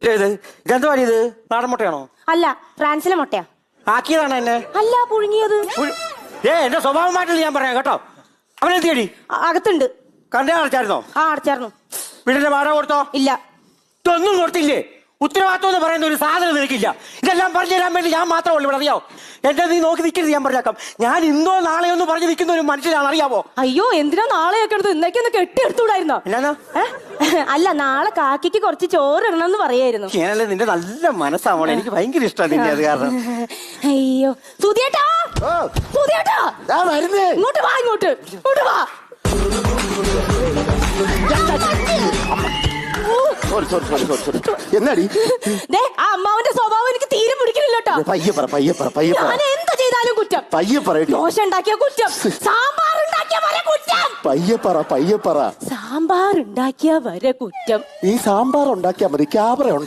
ഇതെന്തുവാ ഇത്? നാടൻ മുട്ടയാണോ? അല്ല, ഫ്രാൻസിലെ മുട്ടയാ. ആക്കിയതാണ് എന്നെ? അല്ല, പുഴുങ്ങിയത്. എന്റെ സ്വഭാവമായിട്ടില്ല ഞാൻ പറയാം കേട്ടോ. അവനെത്തിയടി? അകത്തുണ്ട്. കണ്ടേ അടച്ചായിരുന്നോ? ആ, അടച്ചായിരുന്നു. വീടിന്റെ വാടക കൊടുത്തോ? ഇല്ല. ഇതൊന്നും കൊടുത്തില്ലേ? ഉത്തരവാദിത്വം എന്ന് പറയുന്ന ഒരു സാധനം നിനക്കില്ല. ഇതെല്ലാം പറഞ്ഞു തരാൻ വേണ്ടി ഞാൻ മാത്രമേ ഉള്ളൂ ഇവിടെ, അറിയാവോ? എന്റെ നീ നോക്കി നിൽക്കരുത്, ഞാൻ പറഞ്ഞേക്കാം. ഞാൻ ഇന്നോ നാളെയോ എന്ന് പറഞ്ഞു നിൽക്കുന്ന ഒരു മനുഷ്യനാണ്, അറിയാവോ? അയ്യോ, എന്തിനാ നാളെയൊക്കെ എടുത്ത് ഇന്നേക്കൊന്ന് കെട്ടിയെടുത്തുകൂടായിരുന്നോ? എന്നാ? അല്ല, നാളെ കാക്കിക്ക് കുറച്ച് ചോറ് ഇടണമെന്ന് പറയായിരുന്നു. ഞാനല്ലേ, നിന്റെ നല്ല മനസ്സാവോളെ, എനിക്ക് ഭയങ്കര ഇഷ്ടമാണ് നിന്റെ അത് കാരണം. അയ്യോ, സുധിയേട്ടാ, സുധിയേട്ടാ, ഇങ്ങോട്ട് വാ, ഇങ്ങോട്ട് വാ. എന്നാടി ആ അമ്മാവന്റെ സ്വഭാവം എനിക്ക് തീരെ പിടിക്കുന്നില്ലോട്ടോ. ഞാൻ എന്ത് ചെയ്താലും കുറ്റം. ദോശ ഉണ്ടാക്കിയ കുറ്റം, സാമ്പാർ ഉണ്ടാക്കിയ വരെ കുറ്റം. പയ്യെ പറ. സാമ്പാർ ഉണ്ടാക്കിയ വരെ കുറ്റം. ഈ സാമ്പാർ ഉണ്ടാക്കിയാ മതി, ക്യാമറ